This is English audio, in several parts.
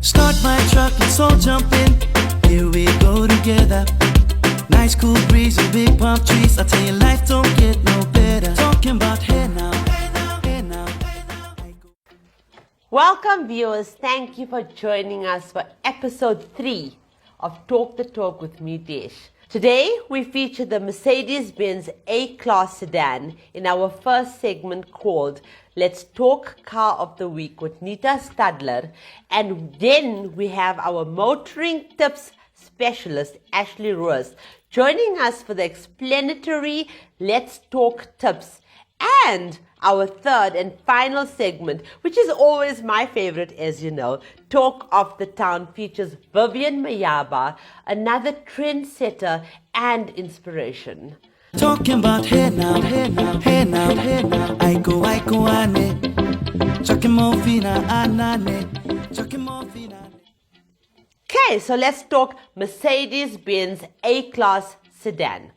Start my truck, let's all jump in. Here we go together. Nice cool breeze and big palm trees. I tell you, life don't get no better. Talking about hey now, hey now, hey now, hey now. Welcome viewers, thank you for joining us for episode 3 of Talk the Talk with me, Desh. Today we feature the Mercedes-Benz A-Class Sedan in our first segment called Let's Talk Car of the Week with Nita Stadler, and then we have our motoring tips specialist Ashley Roos joining us for the explanatory Let's Talk tips, and our third and final segment, which is always my favorite, as you know, Talk of the Town, features Vivian Mayaba, another trendsetter and inspiration. Talking about hey now, hey now, hey now, hey now. I go, ane. Chucking more fina, anane. Chucking more fina. Okay, so let's talk Mercedes-Benz A-Class Sedan.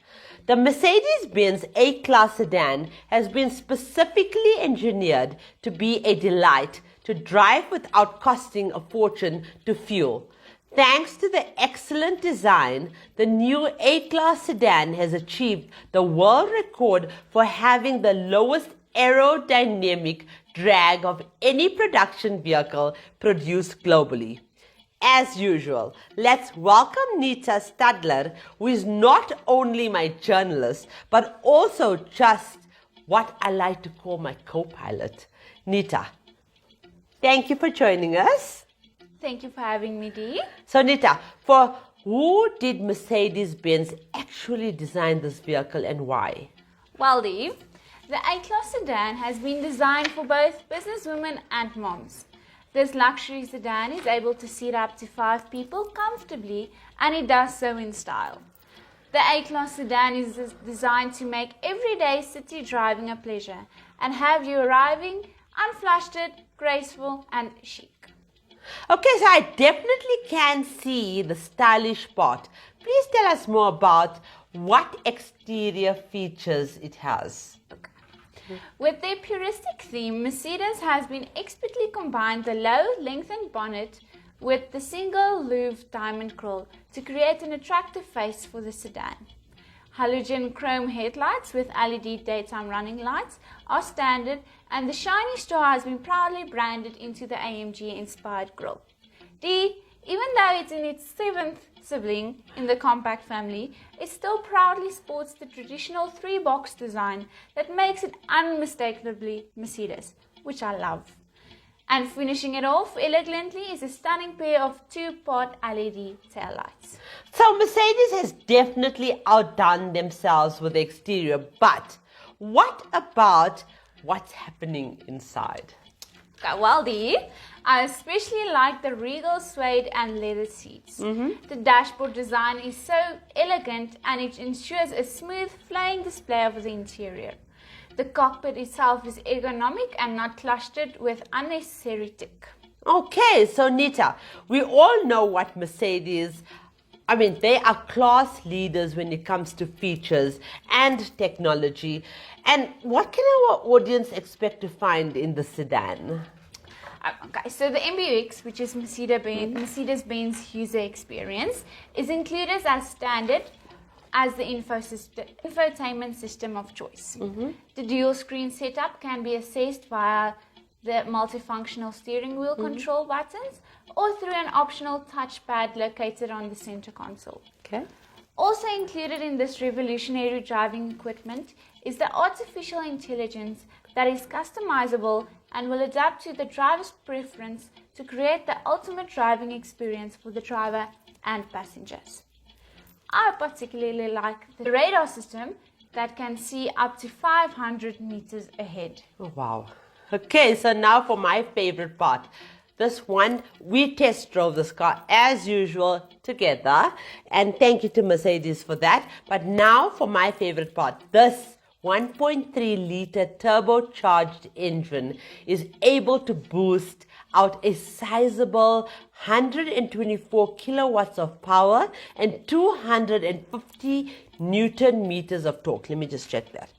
The Mercedes-Benz A-Class Sedan has been specifically engineered to be a delight to drive without costing a fortune to fuel. Thanks to the excellent design, the new A-Class Sedan has achieved the world record for having the lowest aerodynamic drag of any production vehicle produced globally. As usual, let's welcome Nita Stadler, who is not only my journalist, but also just what I like to call my co-pilot. Nita, thank you for joining us. Thank you for having me, Dee. So Nita, for who did Mercedes-Benz actually design this vehicle and why? Well, Dee, the A-Class Sedan has been designed for both businesswomen and moms. This luxury sedan is able to seat up to 5 people comfortably, and it does so in style. The A-Class Sedan is designed to make everyday city driving a pleasure and have you arriving unflustered, graceful and chic. Okay, so I definitely can see the stylish part. Please tell us more about what exterior features it has. With their puristic theme, Mercedes has been expertly combined the low lengthened bonnet with the single louved diamond grille to create an attractive face for the sedan. Halogen chrome headlights with LED daytime running lights are standard, and the shiny star has been proudly branded into the AMG-inspired grille. Even though it's in its 7th sibling in the compact family, it still proudly sports the traditional 3-box design that makes it unmistakably Mercedes, which I love. And finishing it off elegantly is a stunning pair of 2-part LED taillights. So Mercedes has definitely outdone themselves with the exterior, but what about what's happening inside? Well, I especially like the regal suede and leather seats. The dashboard design is so elegant and it ensures a smooth flowing display of the interior. The cockpit itself is ergonomic and not clustered with unnecessary tick. Okay, so Nita, we all know what Mercedes, they are class leaders when it comes to features and technology. And what can our audience expect to find in the sedan? Okay, so the MBUX, which is Mercedes-Benz user experience, is included as standard as the infotainment system of choice. The dual screen setup can be accessed via the multifunctional steering wheel control buttons or through an optional touchpad located on the center console. Okay. Also included in this revolutionary driving equipment is the artificial intelligence that is customizable and will adapt to the driver's preference to create the ultimate driving experience for the driver and passengers. I particularly like the radar system that can see up to 500 meters ahead. Oh, wow. Okay, so now for my favorite part. This one, we test drove this car as usual together, and thank you to Mercedes for that. But now for my favorite part. This 1.3-liter turbocharged engine is able to boost out a sizable 124 kilowatts of power and 250 Newton meters of torque. Let me just check that.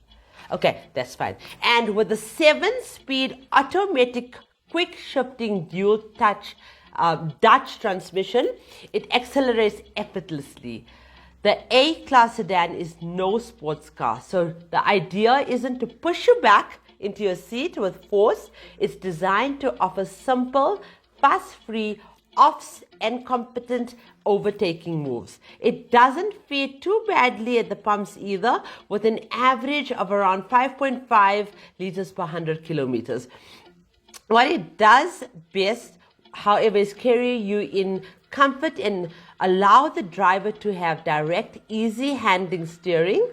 Okay, that's fine. And with the 7-speed automatic quick shifting dual touch Dutch transmission, it accelerates effortlessly. The A-Class sedan is no sports car, so the idea isn't to push you back into your seat with force. It's designed to offer simple, fuss-free, offs and competent overtaking moves. It doesn't fare too badly at the pumps either, with an average of around 5.5 liters per 100 kilometers. What it does best, however, is carry you in comfort and allow the driver to have direct, easy handling steering.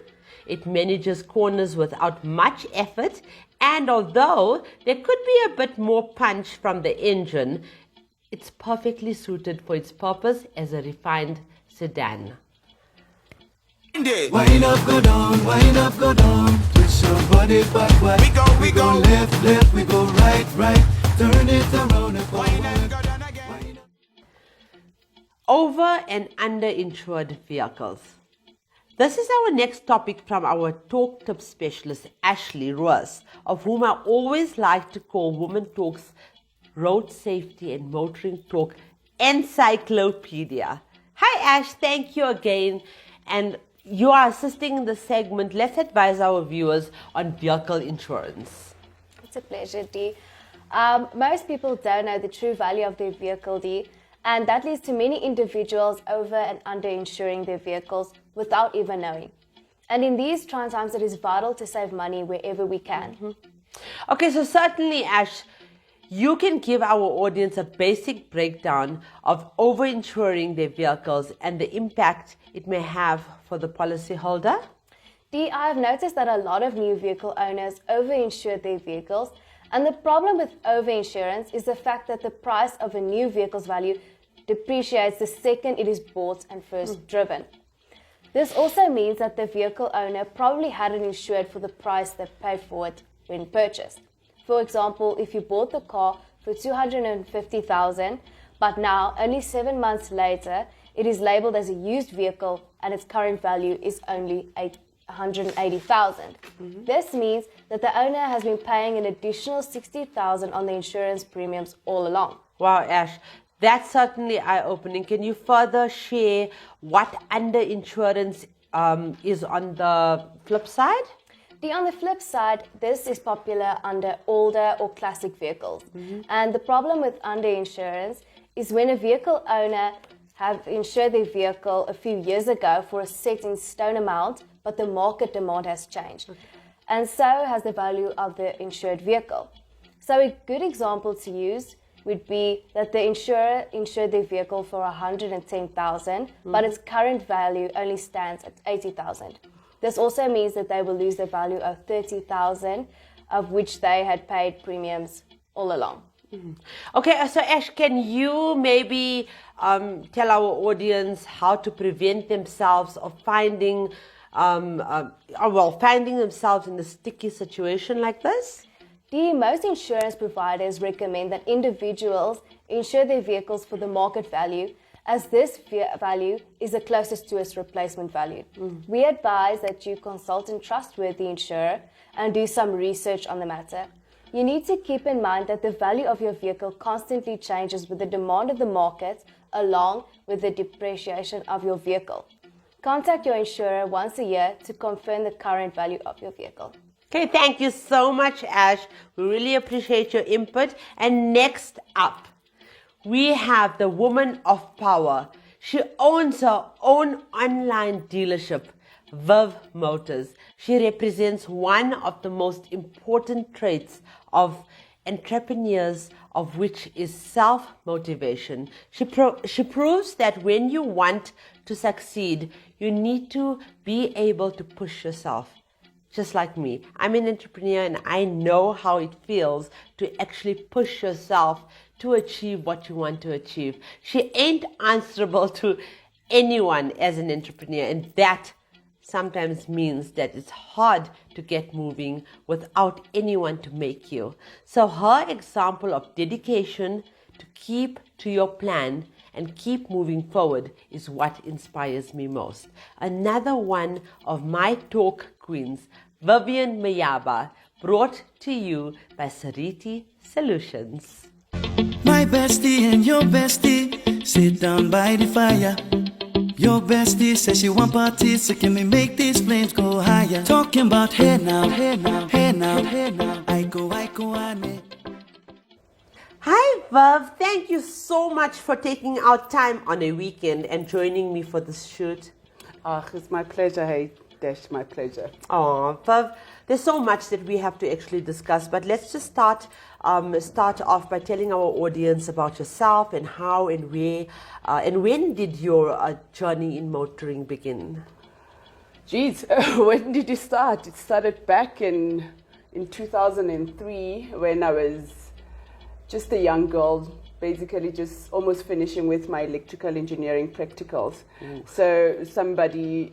It manages corners without much effort, and although there could be a bit more punch from the engine, it's perfectly suited for its purpose as a refined sedan. Wind up, go down, wind up, go down. Twist your body backward. We go left, left, we go right, right. Turn it around and forward. Over and underinsured vehicles. This is our next topic from our Talk Tip specialist, Ashley Roos, of whom I always like to call Women Talk's Road Safety and Motoring Talk Encyclopedia. Hi Ash, thank you again. And you are assisting in the segment. Let's advise our viewers on vehicle insurance. It's a pleasure, Dee. Most people don't know the true value of their vehicle, Dee, and that leads to many individuals over and under insuring their vehicles without even knowing. And in these trying times, it is vital to save money wherever we can. Mm-hmm. Okay, so certainly, Ash, you can give our audience a basic breakdown of over-insuring their vehicles and the impact it may have for the policyholder. Dee, I have noticed that a lot of new vehicle owners over-insure their vehicles, and the problem with over-insurance is the fact that the price of a new vehicle's value depreciates the second it is bought and first driven. This also means that the vehicle owner probably hadn't insured for the price they paid for it when purchased. For example, if you bought the car for $250,000, but now, only 7 months later, it is labeled as a used vehicle and its current value is only $180,000. This means that the owner has been paying an additional $60,000 on the insurance premiums all along. Wow, Ash, that's certainly eye-opening. Can you further share what underinsurance is on the flip side? On the flip side, this is popular under older or classic vehicles. And the problem with underinsurance is when a vehicle owner have insured their vehicle a few years ago for a set in stone amount, but the market demand has changed. And so has the value of the insured vehicle. So a good example to use would be that the insurer insured their vehicle for $110,000, but its current value only stands at $80,000. This also means that they will lose the value of $30,000, of which they had paid premiums all along. Okay, so Ash, can you maybe tell our audience how to prevent themselves of finding themselves in a sticky situation like this? Most insurance providers recommend that individuals insure their vehicles for the market value, as this value is the closest to its replacement value. We advise that you consult a trustworthy insurer and do some research on the matter. You need to keep in mind that the value of your vehicle constantly changes with the demand of the market along with the depreciation of your vehicle. Contact your insurer once a year to confirm the current value of your vehicle. Okay, thank you so much, Ash. We really appreciate your input. And next up, we have the woman of power. She owns her own online dealership, Viv Motors. She represents one of the most important traits of entrepreneurs, of which is self-motivation. She proves that when you want to succeed, you need to be able to push yourself. Just like me, I'm an entrepreneur and I know how it feels to actually push yourself to achieve what you want to achieve. She ain't answerable to anyone as an entrepreneur, and that sometimes means that it's hard to get moving without anyone to make you. So her example of dedication to keep to your plan and keep moving forward is what inspires me most. Another one of my talk queens, Vivian Mayaba, brought to you by Sariti Solutions. My bestie and your bestie sit down by the fire. Your bestie says she want parties, so can we make these flames go higher? Talking about hey now, hey now, hey now, hey now. I go, I need. Hi, Viv. Thank you so much for taking out time on a weekend and joining me for this shoot. It's my pleasure, hey, Desh, my pleasure. Oh, Viv, there's so much that we have to actually discuss, but let's just start off by telling our audience about yourself and how and where and when did your journey in motoring begin? Geez, when did it start? It started back in 2003 when I was just a young girl, basically just almost finishing with my electrical engineering practicals. So somebody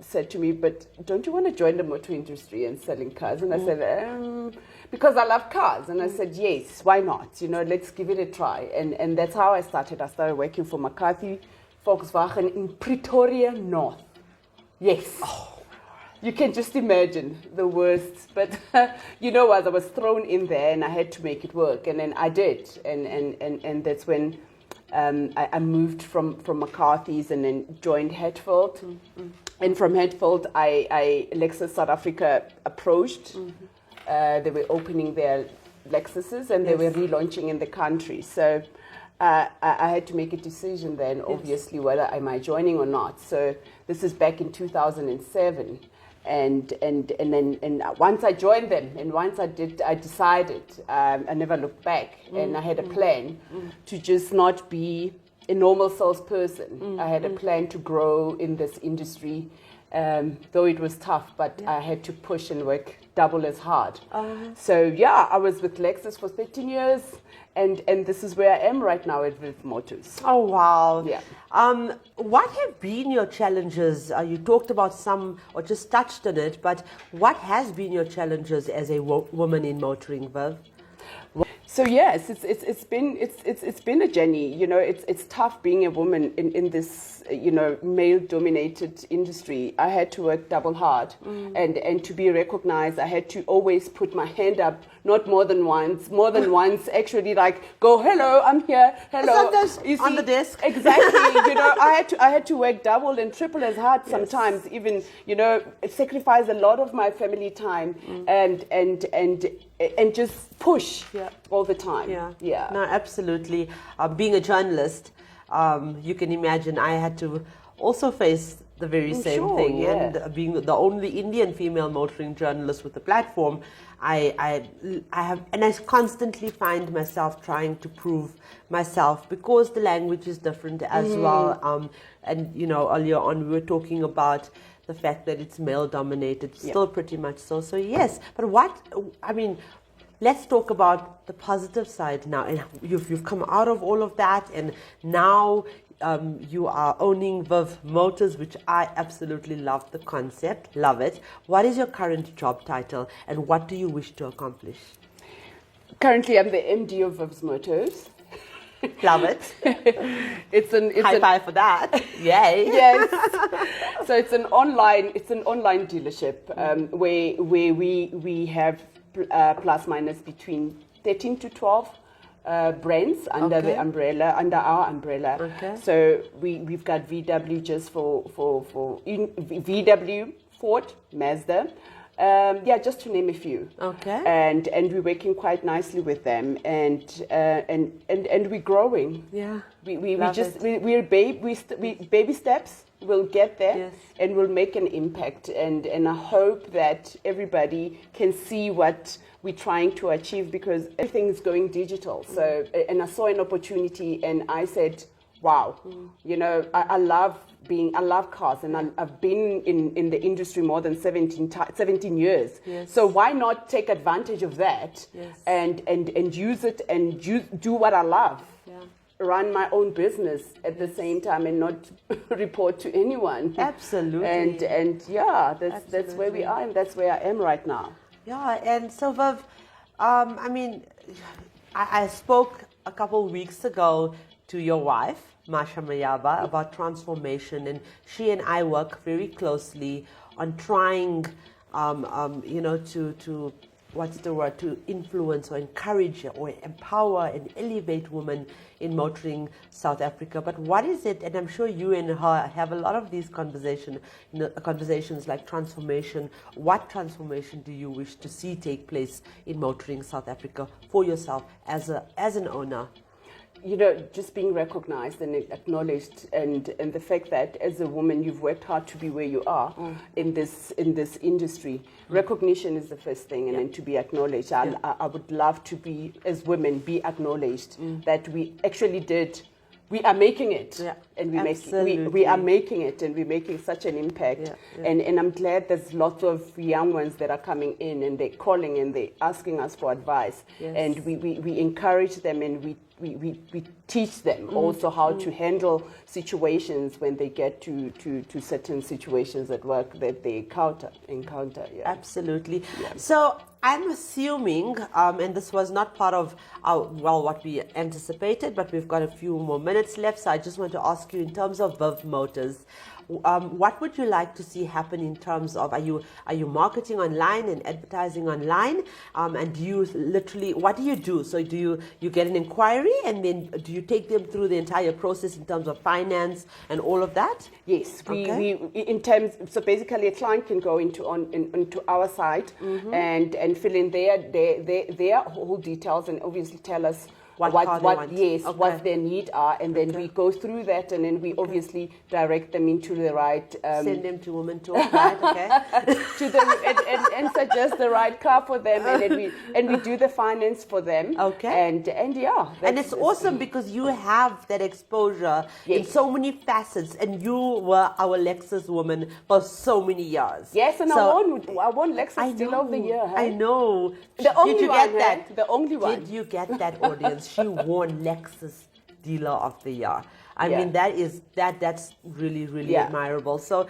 said to me, but don't you want to join the motor industry and selling cars? And I said, because I love cars. And I said, yes, why not? You know, let's give it a try. And that's how I started. I started working for McCarthy Volkswagen in Pretoria North. Yes. You can just imagine the worst, but you know what, I was thrown in there and I had to make it work, and then I did, and that's when I moved from McCarthy's and then joined Hatfield, and from Hatfield Lexus South Africa approached. They were opening their Lexuses and they were relaunching in the country, so I had to make a decision then, obviously, whether am I joining or not. So this is back in 2007. And once I joined them, and once I decided, I never looked back, and I had a plan to just not be a normal salesperson. I had a plan to grow in this industry, though it was tough, but I had to push and work double as hard. So yeah, I was with Lexus for 13 years, and this is where I am right now at Viv Motors. Oh, wow. Yeah. What have been your challenges? You talked about some, or just touched on it, but what has been your challenges as a woman in motoring, Viv? So yes, it's been a journey. You know, it's tough being a woman in this, you know, male-dominated industry. I had to work double hard, and to be recognized, I had to always put my hand up, not more than once, actually, like go, hello, I'm here, hello. Sometimes on the desk. Exactly. You know, I had to work double and triple as hard sometimes, even, you know, sacrifice a lot of my family time and just push all the time. Yeah. No, absolutely. Being a journalist, you can imagine I had to also face the very same thing. Yeah. And being the only Indian female motoring journalist with a platform, I constantly find myself trying to prove myself because the language is different as well. And you know, earlier on we were talking about the fact that it's male dominated, still pretty much so. So yes, but let's talk about the positive side now. And you've come out of all of that, and now you are owning Viv Motors, which I absolutely love the concept, love it. What is your current job title, and what do you wish to accomplish? Currently, I'm the MD of Viv Motors. Love it. It's High five for that. Yay. Yes. So it's an online dealership where we have plus minus between 13 to 12 brands under our umbrella. Okay. So we've got VW just for VW, Ford, Mazda. Just to name a few. Okay. And we're working quite nicely with them, and we're growing. Yeah. We're baby steps. We'll get there, and we'll make an impact. And I hope that everybody can see what we're trying to achieve, because everything is going digital. So, and I saw an opportunity, and I said, wow, you know, I love cars, and I've been in the industry more than 17 years. Yes. So why not take advantage of that and use it and do what I love? Yeah. Run my own business at the same time and not report to anyone. Absolutely. And that's where we are, and that's where I am right now. Yeah, and so Viv, I spoke a couple weeks ago to your wife, Mayaba, about transformation, and she and I work very closely on trying, to what's the word, to influence or encourage or empower and elevate women in motoring South Africa. But what is it, and I'm sure you and her have a lot of these conversations like transformation. What transformation do you wish to see take place in motoring South Africa for yourself as an owner? You know, just being recognized and acknowledged, and the fact that as a woman you've worked hard to be where you are in this industry. Recognition is the first thing, and then to be acknowledged. I would love to be, as women, be acknowledged that we actually did. We are making it, and we are making it, and we're making such an impact. And I'm glad there's lots of young ones that are coming in, and they're calling and they're asking us for advice, and we encourage them, and we teach them also how to handle situations when they get to certain situations at work that they encounter. Absolutely. So I'm assuming, and this was not part of what we anticipated, but we've got a few more minutes left, so I just want to ask you, in terms of Viv Motors, what would you like to see happen in terms of, are you marketing online and advertising online, and do you literally, what do you do? So do you get an inquiry, and then do you take them through the entire process in terms of finance and all of that? Yes, we in terms, so basically a client can go into our site and fill in their whole details, and obviously tell us what their needs are, and then we go through that, and then we obviously direct them into the right. Send them to Women Talk, right? Okay. To the and suggest the right car for them, and then we do the finance for them. Okay. And it's awesome because you have that exposure in so many facets, and you were our Lexus woman for so many years. Yes, and I won Lexus Dealer of the Year. I know. The only Did you one, get that? The only one. Did you get that, audience? She won Lexus Dealer of the Year. I mean, that's really admirable. So,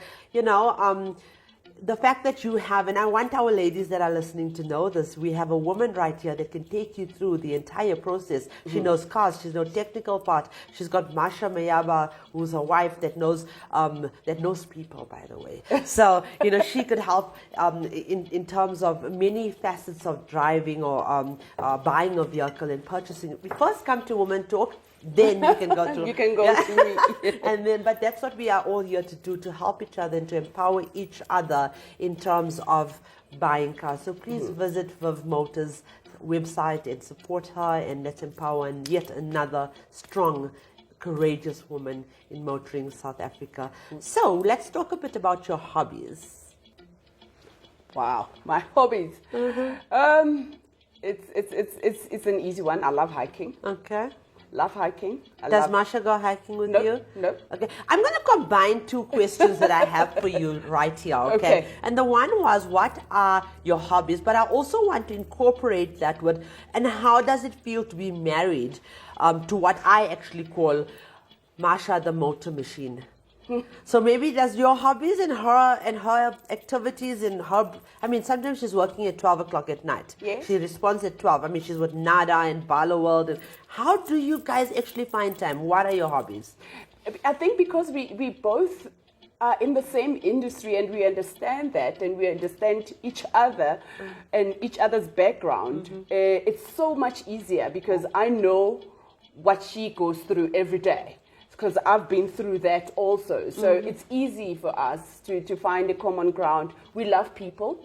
the fact that you have, and I want our ladies that are listening to know this, we have a woman right here that can take you through the entire process. She knows cars, she knows technical part. She's got Masha Mayaba, who's a wife that knows people, by the way. So, she could help in terms of many facets of driving or buying a vehicle and purchasing it. We first come to Women Talk, then you can go to you can go to me. But that's what we are all here to do, to help each other and to empower each other in terms of buying cars. So please visit Viv Motors website and support her, and let's empower and yet another strong, courageous woman in motoring South Africa. So let's talk a bit about your hobbies. Wow, my hobbies. It's an easy one. I love hiking. Okay. Love hiking. Does Masha go hiking with you? No. Okay. I'm going to combine two questions that I have for you right here, okay? And the one was, what are your hobbies? But I also want to incorporate that with, and how does it feel to be married to what I actually call Masha the motor machine? So maybe does your hobbies and her activities and her, I mean, sometimes she's working at 12 o'clock at night. Yes. She responds at 12. I mean, she's with Nada and Bala World. And how do you guys actually find time? What are your hobbies? I think because we both are in the same industry, and we understand that, and we understand each other and each other's background, it's so much easier because I know what she goes through every day, because I've been through that also. So it's easy for us to find a common ground. We love people.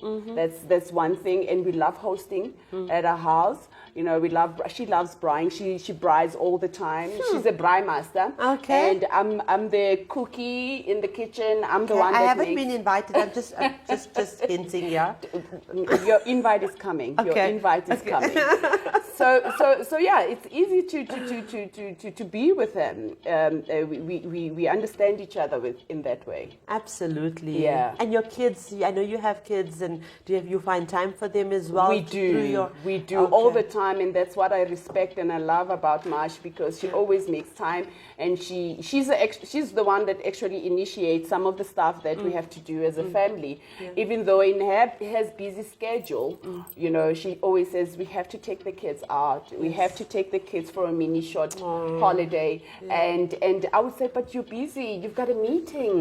That's one thing, and we love hosting at our house. She loves braaiing. She braais all the time. She's a braai master. Okay. And I'm the cookie in the kitchen. I'm the one that I haven't been invited. I'm just hinting, yeah. Your invite is coming. Okay. Your invite is coming. So yeah, it's easy to be with them. We understand each other in that way. Absolutely. Yeah. And your kids, I know you have kids, and do you find time for them as well? We do. We do all the time, and that's what I respect and I love about Mash, because she always makes time, and she's the one that actually initiates some of the stuff that we have to do as a family. Yeah. Even though in her busy schedule, she always says we have to take the kids out. We have to take the kids for a mini short holiday, and and I would say, but you're busy, you've got a meeting.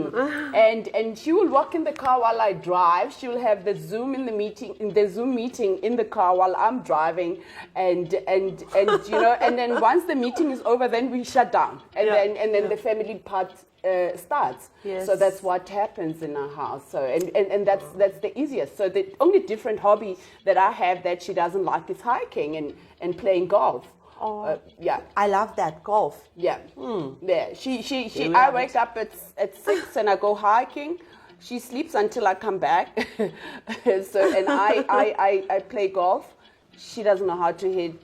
And she will walk in the car while I drive. She will have the Zoom meeting in the car while I'm driving, and you know, and then once the meeting is over, then we shut down, and then the family part starts. Yes. So that's what happens in our house. So and that's the easiest. So the only different hobby that I have that she doesn't like is hiking and playing golf. Yeah, I love that golf. yeah, yeah. I wake up at 6 and I go hiking. She sleeps until I come back. So and I play golf. She doesn't know how to hit.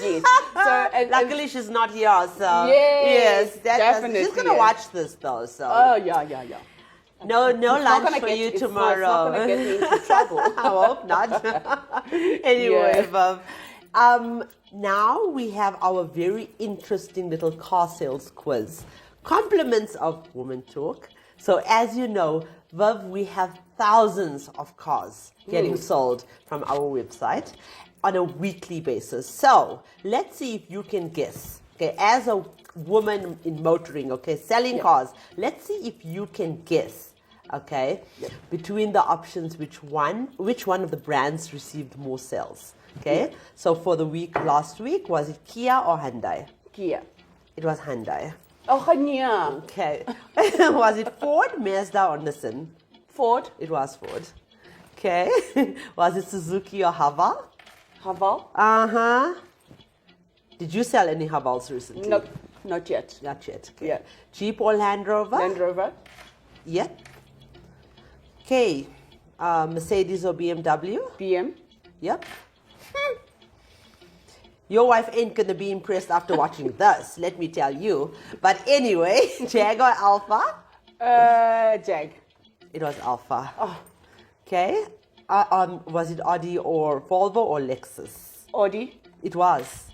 Yes. So Luckily, she's not here. So yes, definitely. She's gonna watch this though. So oh yeah. no It's not lunch gonna for get- you it's tomorrow. not gonna get me into trouble. I hope not. Anyway, Yeah. now we have our very interesting little car sales quiz. Compliments of Woman Talk. So as you know, Viv, we have thousands of cars getting sold from our website on a weekly basis. So let's see if you can guess. Okay, as a woman in motoring, okay, selling cars, let's see if you can guess. Okay, between the options, which one of the brands received more sales? Okay, so for the last week, was it Kia or Hyundai? Kia. It was Hyundai. Oh, Hania. Okay, was it Ford, Mazda, or Nissan? Ford. It was Ford. Okay, was it Suzuki or Haval? Haval. Did you sell any Havals recently? No, not yet. Not yet. Okay. Yeah. Jeep or Land Rover? Land Rover. Yep. Okay. Mercedes or BMW? BM. Yep. Your wife ain't gonna be impressed after watching this, let me tell you. But anyway, Jag or Alpha? Jag. It was Alpha. Okay. Was it Audi or Volvo or Lexus? Audi. It was.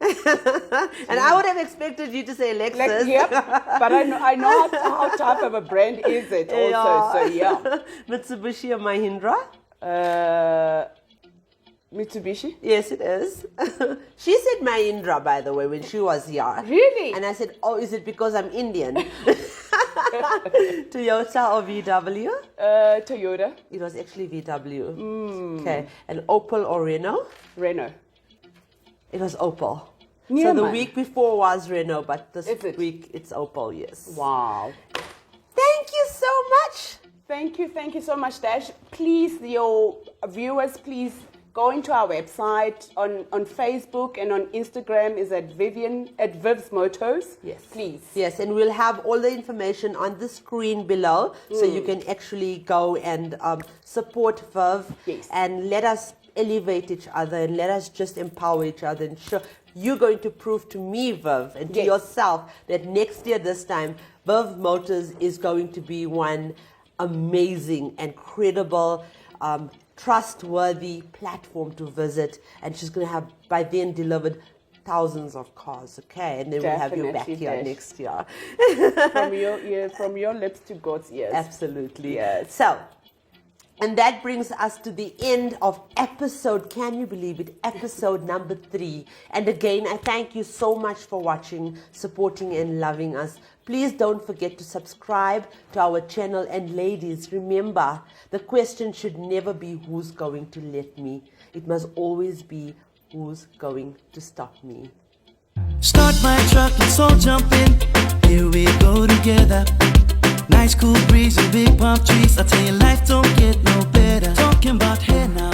And I would have expected you to say Lexus. Yep. But I know how type of a brand is it also. So yeah. Mitsubishi or Mahindra? Mitsubishi. Yes, it is. She said Mahindra, by the way, when she was here. Really? And I said, oh, is it because I'm Indian? Toyota or VW? Toyota. It was actually VW. Okay. And Opel or Renault? Renault. It was Opel. Yeah, so the man. week before was Renault, but this Is it? week it's Opel, yes. Wow. Thank you so much. Thank you so much, Dash. Please, your viewers, please go into our website on Facebook and on Instagram is at Vivian at Viv's Motos. Yes. Please. Yes, and we'll have all the information on the screen below, so you can actually go and support Viv. Yes. And let us elevate each other and let us just empower each other and show you're going to prove to me, Viv, and to Yes. yourself that next year this time Viv Motors is going to be one amazing and credible trustworthy platform to visit, and she's going to have by then delivered thousands of cars, okay? And then we'll have you back Definitely, here Desh. next year. From your lips to God's ears. Absolutely. Yes. So, and that brings us to the end of episode, can you believe it, episode number 3. And again, I thank you so much for watching, supporting and loving us. Please don't forget to subscribe to our channel. And ladies, remember, the question should never be who's going to let me. It must always be who's going to stop me. Start my truck, let's all jump in. Here we go together. Nice cool breeze and big palm trees. I tell you, life don't get no better. Talking about hey now.